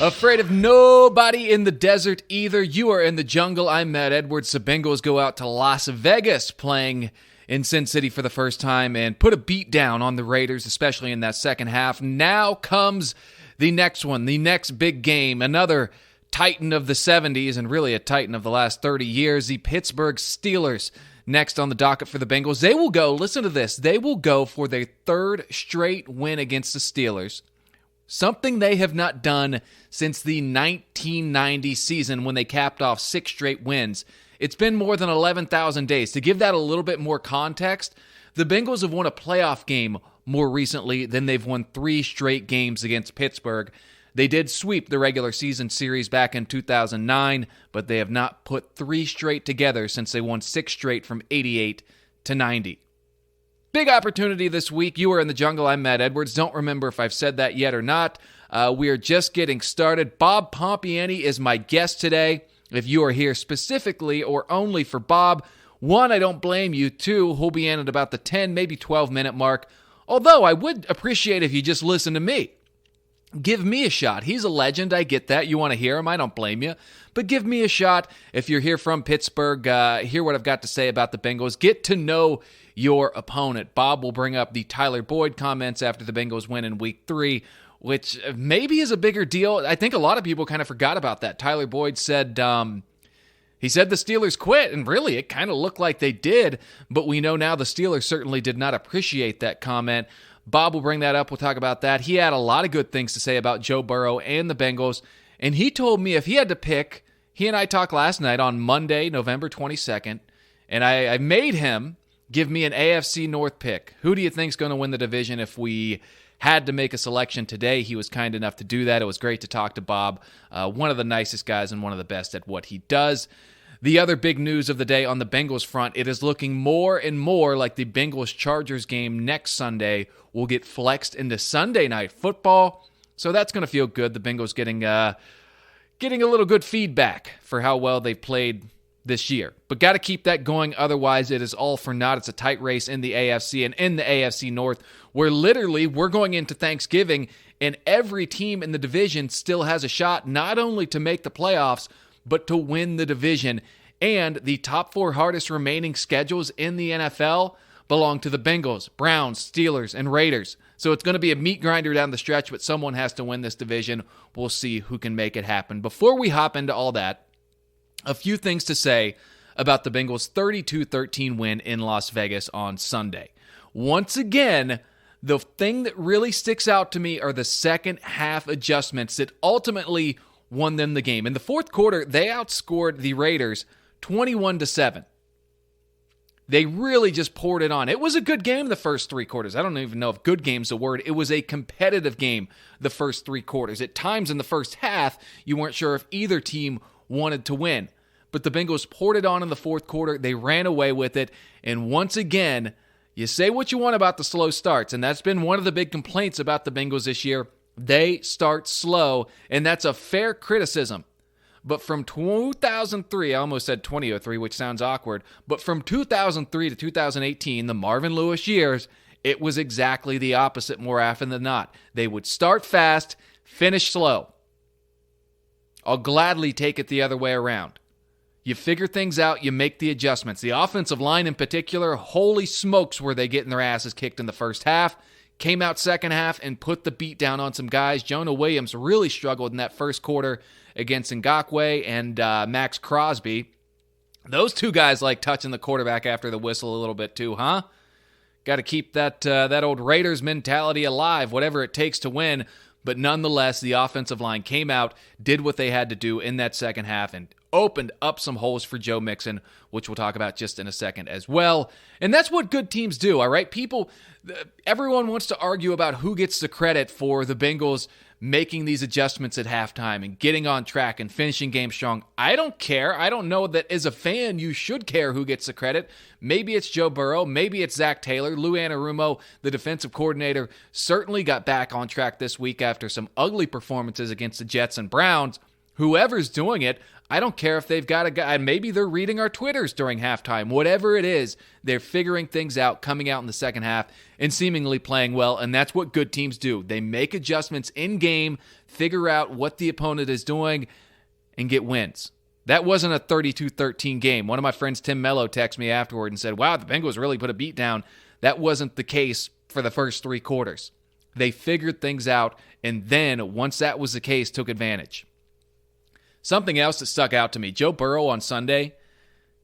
Afraid of nobody in the desert either. You are in the jungle. I'm Matt Edwards. The Bengals go out to Las Vegas playing in Sin City for the first time and put a beat down on the Raiders, especially in that second half. Now comes the next one, the next big game, another Titan of the 70s and really a Titan of the last 30 years, the Pittsburgh Steelers. Next on the docket for the Bengals, they will go, listen to this, they will go for their third straight win against the Steelers. Something they have not done since the 1990 season when they capped off 6 straight wins. It's been more than 11,000 days. To give that a little bit more context, the Bengals have won a playoff game more recently than they've won 3 straight games against Pittsburgh. They did sweep the regular season series back in 2009, but they have not put 3 straight together since they won 6 straight from 88 to 90. Big opportunity this week. You are in the jungle. I'm Matt Edwards. Don't remember if I've said that yet or not. We are just getting started. Bob Pompeani is my guest today. If you are here specifically or only for Bob, 1, I don't blame you. 2, he'll be in at about the 10, maybe 12-minute mark. Although I would appreciate if you just listen to me. Give me a shot. He's a legend. I get that. You want to hear him. I don't blame you. But give me a shot. If you're here from Pittsburgh, hear what I've got to say about the Bengals. Get to know your opponent. Bob will bring up the Tyler Boyd comments after the Bengals win in Week 3, which maybe is a bigger deal. I think a lot of people kind of forgot about that. Tyler Boyd said he said the Steelers quit, and really it kind of looked like they did, but we know now the Steelers certainly did not appreciate that comment. Bob will bring that up. We'll talk about that. He had a lot of good things to say about Joe Burrow and the Bengals, and he told me if he had to pick, he and I talked last night on Monday, November 22nd, and I made him give me an AFC North pick. Who do you think is going to win the division if we had to make a selection today? He was kind enough to do that. It was great to talk to Bob, one of the nicest guys and one of the best at what he does. The other big news of the day on the Bengals front, it is looking more and more like the Bengals-Chargers game next Sunday will get flexed into Sunday Night Football. So that's going to feel good. The Bengals getting a little good feedback for how well they've played this year. But got to keep that going, otherwise it is all for naught. It's a tight race in the AFC and in the AFC North, where literally we're going into Thanksgiving and every team in the division still has a shot not only to make the playoffs, but to win the division. And the top 4 hardest remaining schedules in the NFL belong to the Bengals, Browns, Steelers, and Raiders. So it's going to be a meat grinder down the stretch, but someone has to win this division. We'll see who can make it happen. Before we hop into all that, a few things to say about the Bengals' 32-13 win in Las Vegas on Sunday. Once again, the thing that really sticks out to me are the second half adjustments that ultimately won them the game. In the fourth quarter, they outscored the Raiders 21-7. They really just poured it on. It was a good game the first 3 quarters. I don't even know if good game's a word. It was a competitive game the first 3 quarters. At times in the first half, you weren't sure if either team wanted to win. But the Bengals poured it on in the fourth quarter. They ran away with it. And once again, you say what you want about the slow starts, and that's been one of the big complaints about the Bengals this year. They start slow, and that's a fair criticism. But from 2003, I almost said 2003, which sounds awkward, but from 2003 to 2018, the Marvin Lewis years, it was exactly the opposite more often than not. They would start fast, finish slow. I'll gladly take it the other way around. You figure things out, you make the adjustments. The offensive line in particular, holy smokes were they getting their asses kicked in the first half. Came out second half and put the beat down on some guys. Jonah Williams really struggled in that first quarter against Ngakoue and Max Crosby. Those 2 guys like touching the quarterback after the whistle a little bit too, huh? Got to keep that old Raiders mentality alive, whatever it takes to win. But nonetheless, the offensive line came out, did what they had to do in that second half, and opened up some holes for Joe Mixon, which we'll talk about just in a second as well. And that's what good teams do, all right? Everyone wants to argue about who gets the credit for the Bengals making these adjustments at halftime and getting on track and finishing games strong. I don't care. I don't know that as a fan you should care who gets the credit. Maybe it's Joe Burrow. Maybe it's Zach Taylor. Lou Anarumo, the defensive coordinator, certainly got back on track this week after some ugly performances against the Jets and Browns. whoever's doing it, I don't care if they've got a guy, maybe they're reading our Twitters during halftime. Whatever it is, they're figuring things out, coming out in the second half, and seemingly playing well, and that's what good teams do. They make adjustments in-game, figure out what the opponent is doing, and get wins. That wasn't a 32-13 game. One of my friends, Tim Mello, texted me afterward and said, wow, the Bengals really put a beat down. That wasn't the case for the first three quarters. They figured things out, and then, once that was the case, took advantage. Something else that stuck out to me, Joe Burrow on Sunday,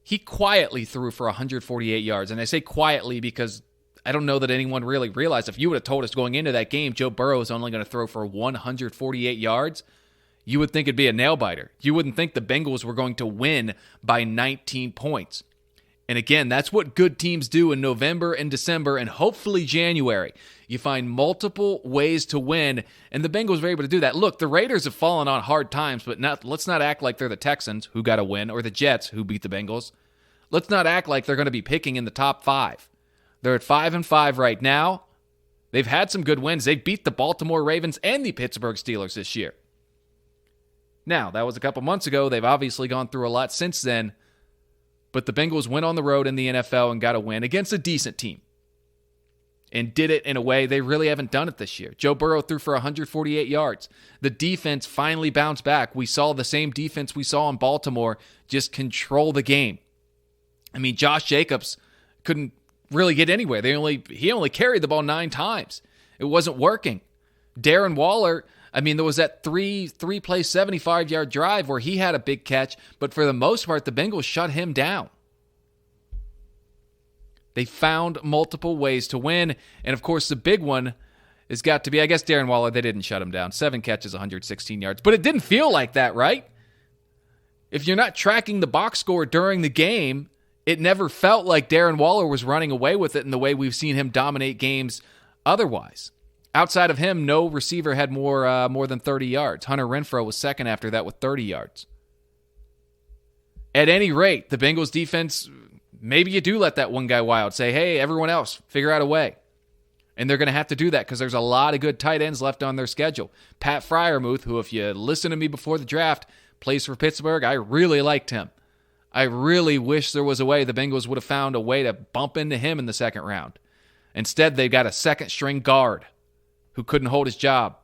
he quietly threw for 148 yards. And I say quietly because I don't know that anyone really realized. If you would have told us going into that game, Joe Burrow is only going to throw for 148 yards, you would think it'd be a nail-biter. You wouldn't think the Bengals were going to win by 19 points. And again, that's what good teams do in November and December and hopefully January. You find multiple ways to win, and the Bengals were able to do that. Look, the Raiders have fallen on hard times, but let's not act like they're the Texans who got a win or the Jets who beat the Bengals. Let's not act like they're going to be picking in the top 5. They're at 5-5 right now. They've had some good wins. They beat the Baltimore Ravens and the Pittsburgh Steelers this year. Now, that was a couple months ago. They've obviously gone through a lot since then. But the Bengals went on the road in the NFL and got a win against a decent team. And did it in a way they really haven't done it this year. Joe Burrow threw for 148 yards. The defense finally bounced back. We saw the same defense we saw in Baltimore just control the game. I mean, Josh Jacobs couldn't really get anywhere. He only carried the ball 9 times. It wasn't working. Darren Waller, I mean, there was that three-play 75-yard drive where he had a big catch, but for the most part, the Bengals shut him down. They found multiple ways to win, and of course, the big one has got to be, I guess Darren Waller, they didn't shut him down. 7 catches, 116 yards, but it didn't feel like that, right? If you're not tracking the box score during the game, it never felt like Darren Waller was running away with it in the way we've seen him dominate games otherwise. Outside of him, no receiver had more than 30 yards. Hunter Renfrow was second after that with 30 yards. At any rate, the Bengals defense, maybe you do let that one guy wild. Say, hey, everyone else, figure out a way. And they're going to have to do that because there's a lot of good tight ends left on their schedule. Pat Freiermuth, who if you listen to me before the draft, plays for Pittsburgh, I really liked him. I really wish there was a way the Bengals would have found a way to bump into him in the second round. Instead, they've got a second-string guard who couldn't hold his job.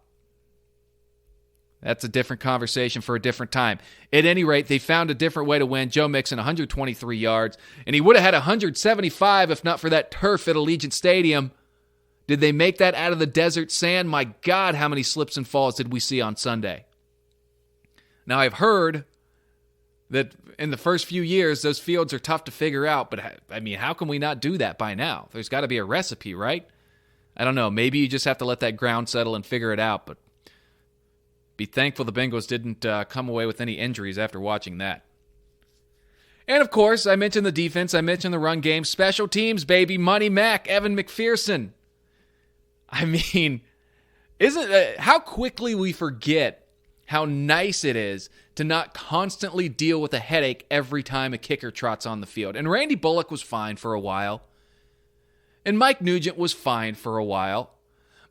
That's a different conversation for a different time. At any rate, they found a different way to win. Joe Mixon, 123 yards, and he would have had 175 if not for that turf at Allegiant Stadium. Did they make that out of the desert sand? My God, how many slips and falls did we see on Sunday? Now, I've heard that in the first few years, those fields are tough to figure out, but I mean, how can we not do that by now? There's got to be a recipe, right? I don't know. Maybe you just have to let that ground settle and figure it out, but be thankful the Bengals didn't come away with any injuries after watching that. And, of course, I mentioned the defense. I mentioned the run game. Special teams, baby. Money Mac, Evan McPherson. I mean, how quickly we forget how nice it is to not constantly deal with a headache every time a kicker trots on the field. And Randy Bullock was fine for a while. And Mike Nugent was fine for a while,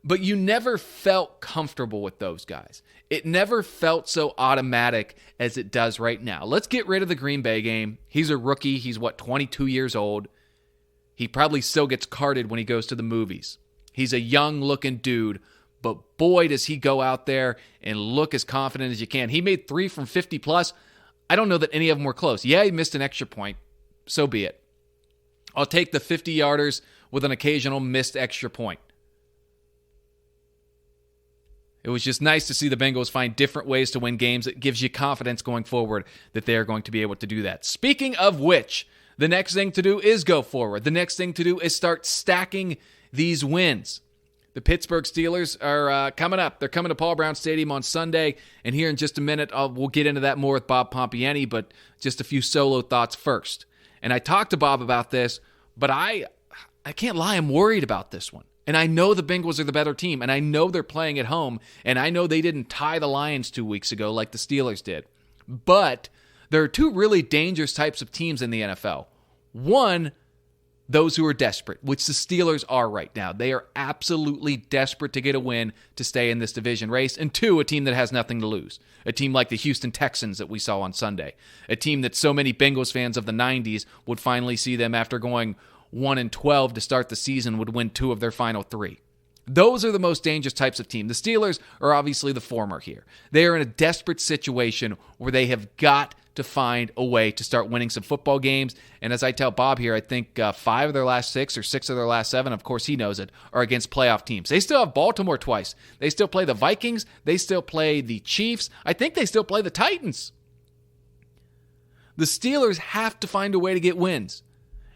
but you never felt comfortable with those guys. It never felt so automatic as it does right now. Let's get rid of the Green Bay game. He's a rookie. He's, 22 years old. He probably still gets carded when he goes to the movies. He's a young-looking dude, but boy, does he go out there and look as confident as you can. He made 3 from 50+. I don't know that any of them were close. Yeah, he missed an extra point. So be it. I'll take the 50-yarders with an occasional missed extra point. It was just nice to see the Bengals find different ways to win games. It gives you confidence going forward that they are going to be able to do that. Speaking of which, the next thing to do is go forward. The next thing to do is start stacking these wins. The Pittsburgh Steelers are coming up. They're coming to Paul Brown Stadium on Sunday, and here in just a minute, we'll get into that more with Bob Pompeani, but just a few solo thoughts first. And I talked to Bob about this, but I can't lie, I'm worried about this one. And I know the Bengals are the better team, and I know they're playing at home, and I know they didn't tie the Lions 2 weeks ago like the Steelers did. But there are 2 really dangerous types of teams in the NFL. One, those who are desperate, which the Steelers are right now. They are absolutely desperate to get a win to stay in this division race. And 2, a team that has nothing to lose. A team like the Houston Texans that we saw on Sunday. A team that so many Bengals fans of the 90s would finally see them after going 1-12 to start the season would win 2 of their final 3. Those are the most dangerous types of team. The Steelers are obviously the former here. They are in a desperate situation where they have got to find a way to start winning some football games. And as I tell Bob here, I think 5 of their last 6 or 6 of their last 7, of course he knows it, are against playoff teams. They still have Baltimore twice. They still play the Vikings. They still play the Chiefs. I think they still play the Titans. The Steelers have to find a way to get wins.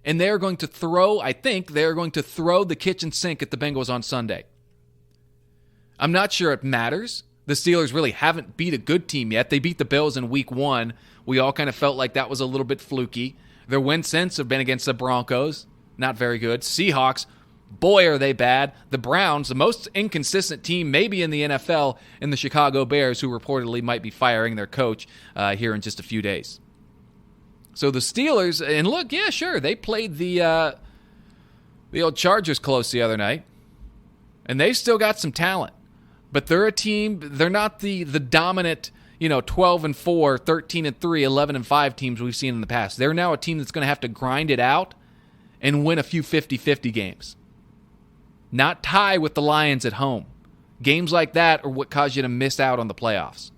And they're going to throw the kitchen sink at the Bengals on Sunday. I'm not sure it matters. The Steelers really haven't beat a good team yet. They beat the Bills in week 1. We all kind of felt like that was a little bit fluky. Their wins since have been against the Broncos. Not very good. Seahawks, boy, are they bad. The Browns, the most inconsistent team maybe in the NFL, and the Chicago Bears, who reportedly might be firing their coach here in just a few days. So the Steelers, and look, yeah, sure, they played the old Chargers close the other night, and they've still got some talent. But they're a team, they're not the dominant, 12-4, 13-3, 11-5 teams we've seen in the past. They're now a team that's going to have to grind it out and win a few 50-50 games. Not tie with the Lions at home. Games like that are what cause you to miss out on the playoffs.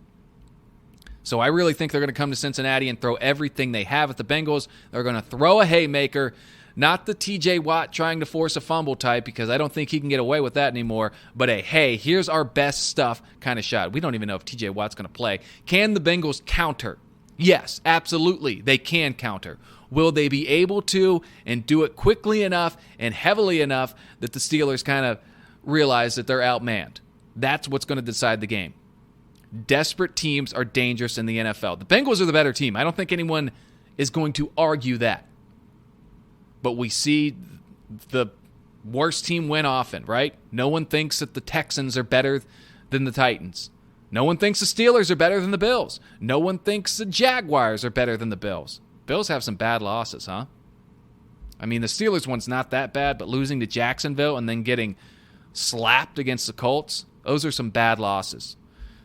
So I really think they're going to come to Cincinnati and throw everything they have at the Bengals. They're going to throw a haymaker, not the TJ Watt trying to force a fumble type, because I don't think he can get away with that anymore, but a, hey, here's our best stuff kind of shot. We don't even know if TJ Watt's going to play. Can the Bengals counter? Yes, absolutely, they can counter. Will they be able to and do it quickly enough and heavily enough that the Steelers kind of realize that they're outmanned? That's what's going to decide the game. Desperate teams are dangerous in the NFL. The Bengals are the better team. I don't think anyone is going to argue that. But we see the worst team win often, right? No one thinks that the Texans are better than the Titans. No one thinks the Steelers are better than the Bills. No one thinks the Jaguars are better than the Bills. Bills have some bad losses, huh? I mean, the Steelers one's not that bad, but losing to Jacksonville and then getting slapped against the Colts, those are some bad losses.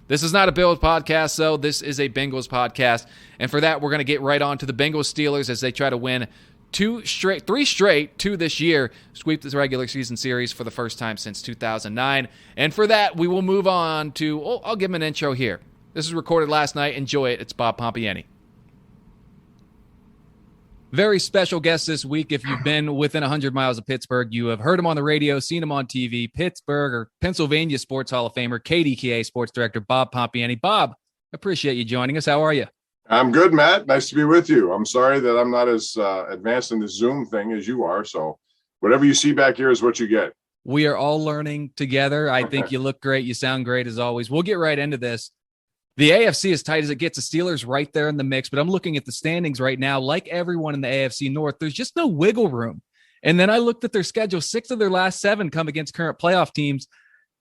This is not a Bills podcast, though. This is a Bengals podcast. And for that, we're going to get right on to the Bengals-Steelers as they try to win 3 straight, 2 this year, sweep this regular season series for the first time since 2009. And for that, we will move on to, I'll give him an intro here. This was recorded last night. Enjoy it. It's Bob Pompeani. Very special guest this week. If you've been within 100 miles of Pittsburgh, you have heard him on the radio, seen him on TV. Pittsburgh or Pennsylvania Sports Hall of Famer, KDKA Sports Director Bob Pompeani. Bob, appreciate you joining us. How are you? I'm good, Matt. Nice to be with you. I'm sorry that I'm not as advanced in the Zoom thing as you are. So whatever you see back here is what you get. We are all learning together. I think you look great. You sound great as always. We'll get right into this. The AFC is tight as it gets. The Steelers right there in the mix, but I'm looking at the standings right now. Like everyone in the AFC North, there's just no wiggle room. And then I looked at their schedule. 6 of their last 7 come against current playoff teams.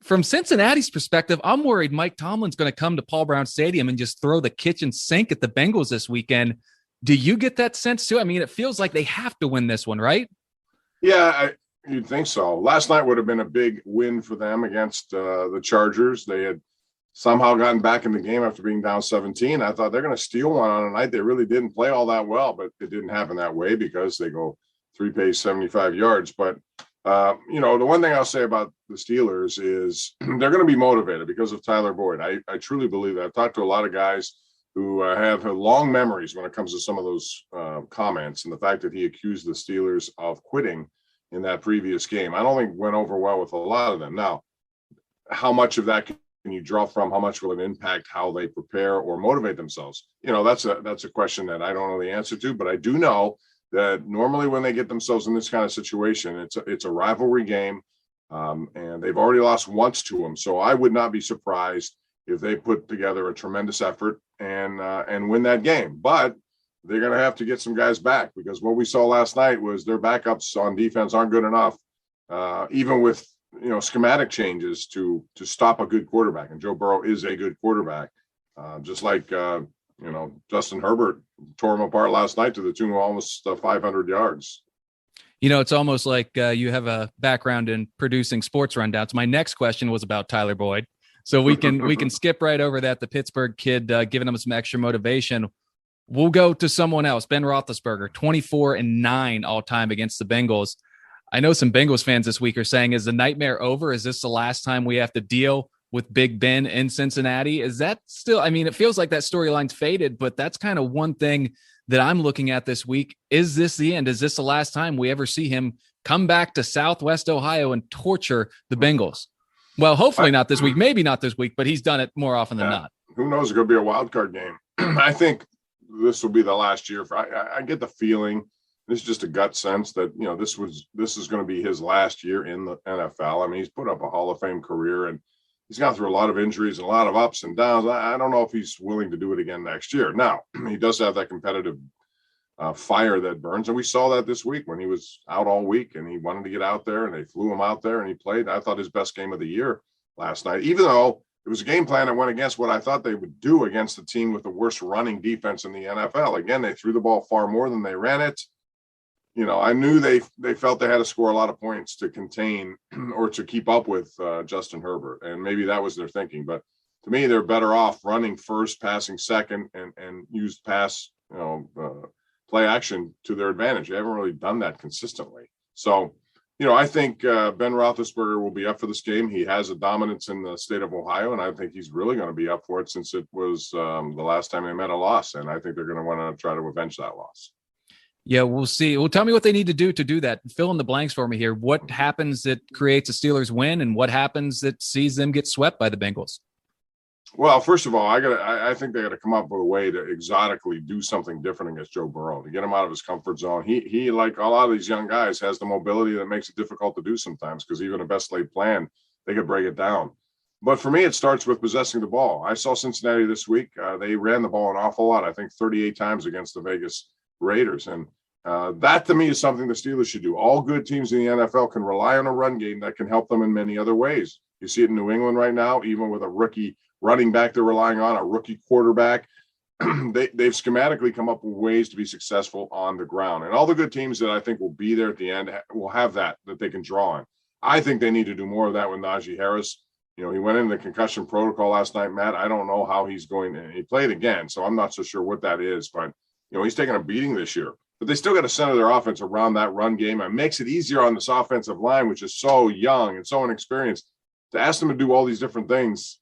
From Cincinnati's perspective, I'm worried Mike Tomlin's going to come to Paul Brown Stadium and just throw the kitchen sink at the Bengals this weekend. Do you get that sense too? I mean, it feels like they have to win this one, right? Yeah, you'd think so. Last night would have been a big win for them against the Chargers. They had somehow gotten back in the game after being down 17. I thought they're going to steal one on a night they really didn't play all that well, but it didn't happen that way because they go 3-pace 75 yards. But, the one thing I'll say about the Steelers is they're going to be motivated because of Tyler Boyd. I truly believe that. I've talked to a lot of guys who have long memories when it comes to some of those comments, and the fact that he accused the Steelers of quitting in that previous game, I don't think went over well with a lot of them. Now, how much of that can you draw from? How much will it impact how they prepare or motivate themselves? That's a question that I don't know the answer to, but I do know that normally when they get themselves in this kind of situation, it's a rivalry game, and they've already lost once to them. So I would not be surprised if they put together a tremendous effort and win that game. But they're going to have to get some guys back, because what we saw last night was their backups on defense aren't good enough, even with schematic changes to stop a good quarterback. And Joe Burrow is a good quarterback, just like Justin Herbert tore him apart last night to the tune of almost 500 yards. It's almost like you have a background in producing sports rundowns. My next question was about Tyler Boyd, so we can skip right over that. The Pittsburgh kid giving him some extra motivation. We'll go to someone else. Ben Roethlisberger, 24-9 all time against the Bengals. I know some Bengals fans this week are saying, "Is the nightmare over? Is this the last time we have to deal with Big Ben in Cincinnati?" Is that still? I mean, it feels like that storyline's faded, but that's kind of one thing that I'm looking at this week. Is this the end? Is this the last time we ever see him come back to Southwest Ohio and torture the Bengals? Well, hopefully not this week, maybe not this week, but he's done it more often than not. Who knows? It's going to be a wild card game. I think this will be the last year. I get the feeling, this is just a gut sense that, this is going to be his last year in the NFL. I mean, he's put up a Hall of Fame career and he's gone through a lot of injuries and a lot of ups and downs. I don't know if he's willing to do it again next year. Now, he does have that competitive fire that burns. And we saw that this week when he was out all week and he wanted to get out there and they flew him out there and he played. I thought his best game of the year last night, even though it was a game plan that went against what I thought they would do against the team with the worst running defense in the NFL. Again, they threw the ball far more than they ran it. I knew they felt they had to score a lot of points to contain or to keep up with Justin Herbert. And maybe that was their thinking. But to me, they're better off running first, passing second, and use pass, play action to their advantage. They haven't really done that consistently. So, I think Ben Roethlisberger will be up for this game. He has a dominance in the state of Ohio, and I think he's really going to be up for it since it was the last time they met a loss. And I think they're going to want to try to avenge that loss. Yeah, we'll see. Well, tell me what they need to do that. Fill in the blanks for me here. What happens that creates a Steelers win, and what happens that sees them get swept by the Bengals? Well, first of all, I think they got to come up with a way to exotically do something different against Joe Burrow to get him out of his comfort zone. He like a lot of these young guys, has the mobility that makes it difficult to do sometimes because even a best laid plan, they could break it down. But for me, it starts with possessing the ball. I saw Cincinnati this week. They ran the ball an awful lot. I think 38 times against the Vegas Raiders. And that to me is something the Steelers should do. All good teams in the NFL can rely on a run game that can help them in many other ways. You see it in New England right now, even with a rookie running back they're relying on, a rookie quarterback. They've schematically come up with ways to be successful on the ground. And all the good teams that I think will be there at the end will have that they can draw on. I think they need to do more of that with Najee Harris. He went into the concussion protocol last night, Matt. I don't know how he's going to – he played again, so I'm not so sure what that is. But, he's taking a beating this year. But they still got to center their offense around that run game. It makes it easier on this offensive line, which is so young and so inexperienced. To ask them to do all these different things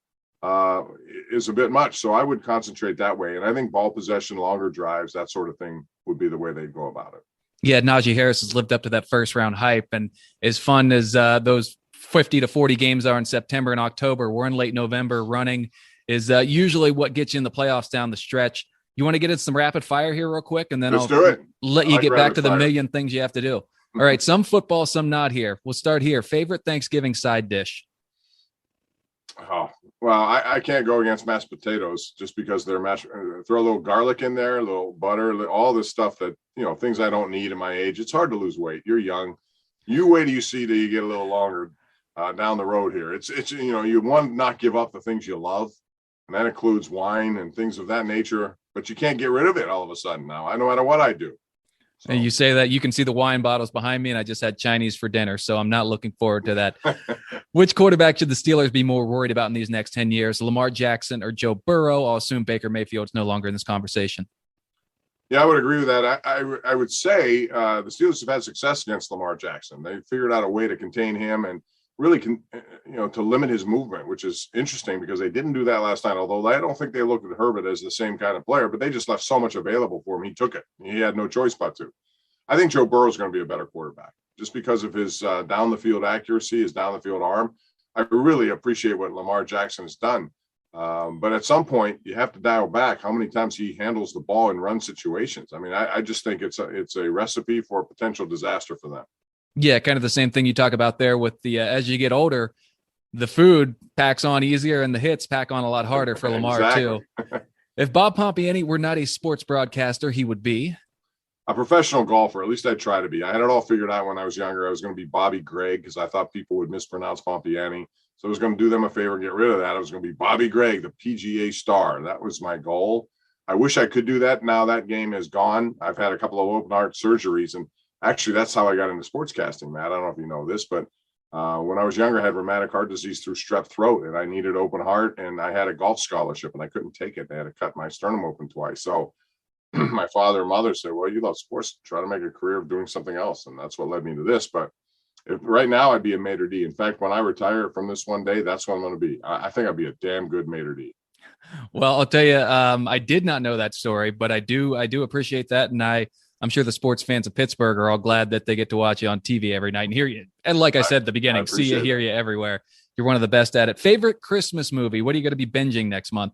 is a bit much. So I would concentrate that way. And I think ball possession, longer drives, that sort of thing would be the way they'd go about it. Yeah, Najee Harris has lived up to that first round hype. And as fun as those 50 to 40 games are in September and October, we're in late November. Running is usually what gets you in the playoffs down the stretch. You want to get in some rapid fire here real quick, and then Let's I'll let you get back to the fire. million things you have to do. All right, some football, some not here. We'll start here. Favorite Thanksgiving side dish? Oh, well, I can't go against mashed potatoes just because they're mashed. Throw a little garlic in there, a little butter, all this stuff that, things I don't need at my age. It's hard to lose weight. You're young. You wait till you see that you get a little longer down the road here. It's you want to not give up the things you love, and that includes wine and things of that nature. But you can't get rid of it all of a sudden now. No matter what I do. So. And you say that, you can see the wine bottles behind me, and I just had Chinese for dinner, so I'm not looking forward to that. Which quarterback should the Steelers be more worried about in these next 10 years, Lamar Jackson or Joe Burrow? I'll assume Baker Mayfield's no longer in this conversation. Yeah, I would agree with that. I would say the Steelers have had success against Lamar Jackson. They figured out a way to contain him and really to limit his movement, which is interesting because they didn't do that last night. Although I don't think they looked at Herbert as the same kind of player, but they just left so much available for him. He took it. He had no choice but to. I think Joe Burrow is going to be a better quarterback just because of his down the field accuracy, his down the field arm. I really appreciate what Lamar Jackson has done. But at some point you have to dial back how many times he handles the ball in run situations. I mean, I just think it's a recipe for a potential disaster for them. Yeah, kind of the same thing you talk about there with the as you get older, the food packs on easier and the hits pack on a lot harder for Lamar too. If Bob Pompeani were not a sports broadcaster, he would be a professional golfer. At least I try to be. I had it all figured out when I was younger. I was going to be Bobby Gregg because I thought people would mispronounce Pompeani. So I was going to do them a favor and get rid of that. I was going to be Bobby Gregg, the PGA star. That was my goal. I wish I could do that. Now that game is gone. I've had a couple of open heart surgeries, and Actually, that's how I got into sportscasting, Matt. I don't know if you know this, but when I was younger, I had rheumatic heart disease through strep throat, and I needed open heart, and I had a golf scholarship, and I couldn't take it. They had to cut my sternum open twice. So my father and mother said, well, you love sports, try to make a career of doing something else. And that's what led me to this. But right now, I'd be a maitre d'. In fact, when I retire from this one day, that's what I'm going to be. I think I'd be a damn good maitre d'. Well, I'll tell you, I did not know that story, but I do appreciate that. And I'm sure the sports fans of Pittsburgh are all glad that they get to watch you on TV every night and hear you. And like I said at the beginning, see you, hear you everywhere. You're one of the best at it. Favorite Christmas movie? What are you going to be binging next month?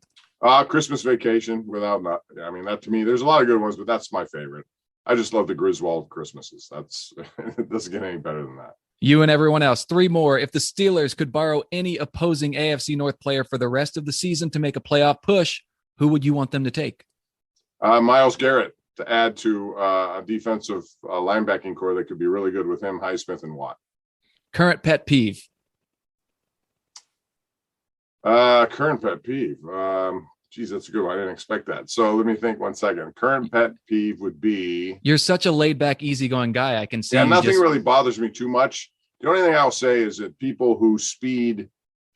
Christmas Vacation, I mean, that to me, there's a lot of good ones, but that's my favorite. I just love the Griswold Christmases. It doesn't get any better than that. You and everyone else. 3 more. If the Steelers could borrow any opposing AFC North player for the rest of the season to make a playoff push, who would you want them to take? Myles Garrett, to add to a defensive linebacking core that could be really good with him, Highsmith and Watt. Current pet peeve. Current pet peeve. Geez, that's a good one. I didn't expect that. So let me think 1 second. Current pet peeve would be... You're such a laid-back, easy-going guy. I can see. Yeah, nothing really bothers me too much. The only thing I'll say is that people who speed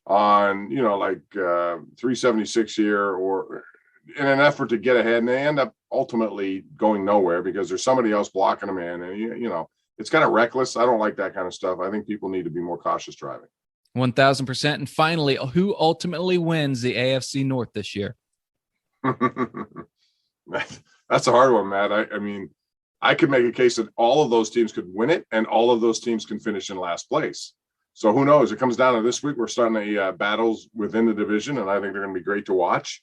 on, 376 here or in an effort to get ahead, and they end up ultimately going nowhere because there's somebody else blocking them in. And, it's kind of reckless. I don't like that kind of stuff. I think people need to be more cautious driving. 1,000%. And finally, who ultimately wins the AFC North this year? That's a hard one, Matt. I mean, I could make a case that all of those teams could win it and all of those teams can finish in last place. So who knows? It comes down to this week. We're starting the battles within the division, and I think they're going to be great to watch.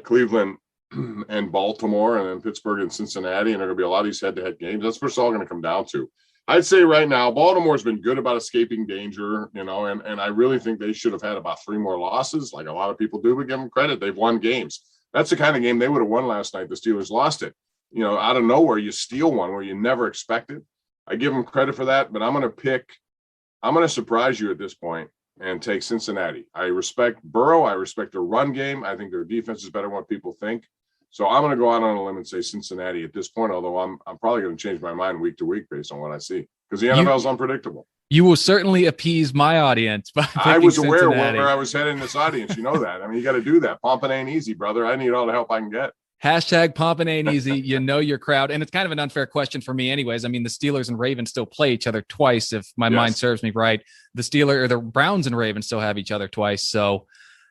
Cleveland and Baltimore, and then Pittsburgh and Cincinnati, and there are going to be a lot of these head-to-head games. That's what it's all going to come down to. I'd say right now, Baltimore's been good about escaping danger, and I really think they should have had about 3 more losses, like a lot of people do, but give them credit. They've won games. That's the kind of game they would have won last night. The Steelers lost it. Out of nowhere, you steal one where you never expected. I give them credit for that, but I'm going to surprise you at this point and take Cincinnati. I respect Burrow. I respect their run game. I think their defense is better than what people think. So I'm going to go out on a limb and say Cincinnati at this point, although I'm probably going to change my mind week to week based on what I see because the NFL is unpredictable. You will certainly appease my audience. I was aware where I was heading this audience. You know that. I mean, you got to do that. Pompin ain't easy, brother. I need all the help I can get. Hashtag Pompin ain't easy. You know your crowd. And it's kind of an unfair question for me anyways. I mean, the Steelers and Ravens still play each other twice, if my mind serves me right. The Browns and Ravens still have each other twice. So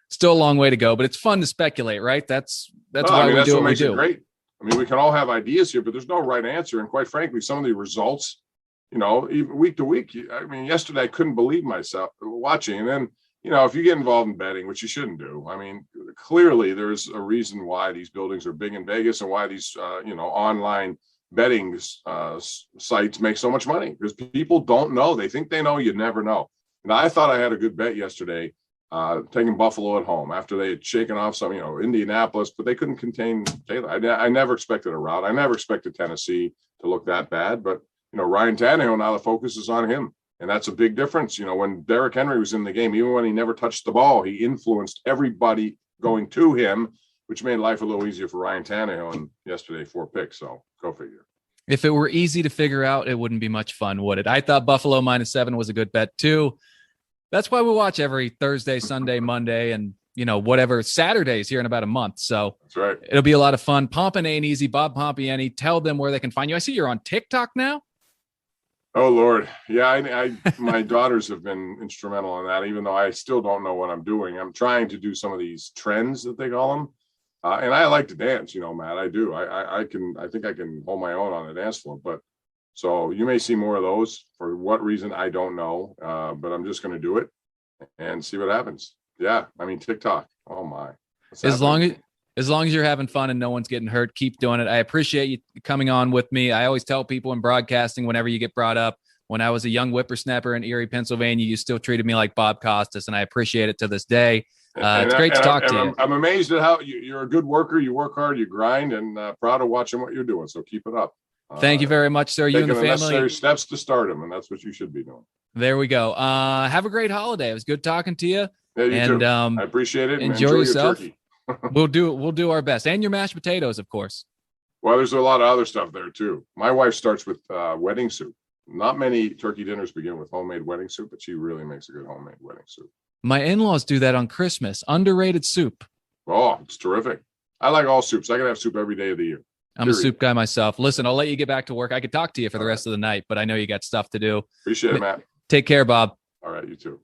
still a long way to go, but it's fun to speculate, right? That's why we do what we do. Great. I mean, we can all have ideas here, but there's no right answer. And quite frankly, some of the results, even week to week, I mean, yesterday I couldn't believe myself watching. And then, if you get involved in betting, which you shouldn't do, I mean, clearly there's a reason why these buildings are big in Vegas and why these, online betting sites make so much money because people don't know. They think they know. You never know. And I thought I had a good bet yesterday, taking Buffalo at home after they had shaken off some, Indianapolis, but they couldn't contain Taylor. I never expected a rout. I never expected Tennessee to look that bad, but, Ryan Tannehill, now the focus is on him. And that's a big difference. When Derrick Henry was in the game, even when he never touched the ball, he influenced everybody going to him, which made life a little easier for Ryan Tannehill. And yesterday, 4 picks. So go figure. If it were easy to figure out, it wouldn't be much fun, would it? I thought Buffalo -7 was a good bet too. That's why we watch every Thursday, Sunday, Monday, and whatever Saturdays here in about a month. So that's right. It'll be a lot of fun. Pompin ain't easy. Bob Pompeani. Tell them where they can find you. I see you're on TikTok now. Oh Lord. Yeah. I my daughters have been instrumental in that, even though I still don't know what I'm doing. I'm trying to do some of these trends that they call them. And I like to dance, Matt, I do. I think I can hold my own on the dance floor, but so you may see more of those for what reason, I don't know. But I'm just going to do it and see what happens. Yeah. I mean, TikTok. Oh my. As long as you're having fun and no one's getting hurt, keep doing it. I appreciate you coming on with me. I always tell people in broadcasting, whenever you get brought up, when I was a young whippersnapper in Erie, Pennsylvania, you still treated me like Bob Costas, and I appreciate it to this day. It's great to talk to you. I'm amazed at how you're a good worker. You work hard, you grind, and proud of watching what you're doing. So keep it up. Thank you very much, sir. You and the family. Necessary steps to stardom, and that's what you should be doing. There we go. Have a great holiday. It was good talking to you. Yeah, you too. I appreciate it. Enjoy yourself. Your turkey. We'll do our best, and your mashed potatoes, of course. Well, there's a lot of other stuff there too. My wife starts with wedding soup. Not many turkey dinners begin with homemade wedding soup, but she really makes a good homemade wedding soup. My in-laws do that on Christmas. Underrated soup. Oh, it's terrific. I like all soups. I can have soup every day of the year. I'm a soup guy myself. Listen, I'll let you get back to work. I could talk to you for the rest of the night, but I know you got stuff to do. Appreciate it, Matt. Take care, Bob. All right, you too.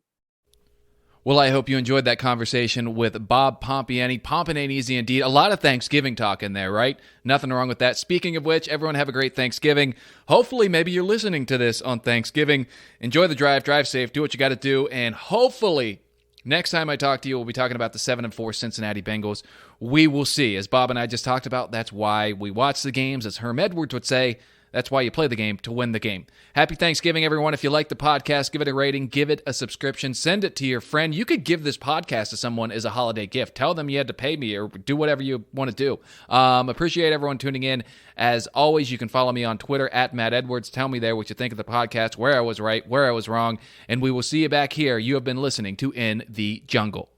Well, I hope you enjoyed that conversation with Bob Pompeani. Pompin ain't easy indeed. A lot of Thanksgiving talk in there, right? Nothing wrong with that. Speaking of which, everyone have a great Thanksgiving. Hopefully, maybe you're listening to this on Thanksgiving. Enjoy the drive safe, do what you got to do, and hopefully next time I talk to you, we'll be talking about the 7-4 Cincinnati Bengals. We will see. As Bob and I just talked about, that's why we watch the games. As Herm Edwards would say, that's why you play the game, to win the game. Happy Thanksgiving, everyone. If you like the podcast, give it a rating, give it a subscription, send it to your friend. You could give this podcast to someone as a holiday gift. Tell them you had to pay me or do whatever you want to do. Appreciate everyone tuning in. As always, you can follow me on Twitter at Matt Edwards. Tell me there what you think of the podcast, where I was right, where I was wrong, and we will see you back here. You have been listening to In the Jungle.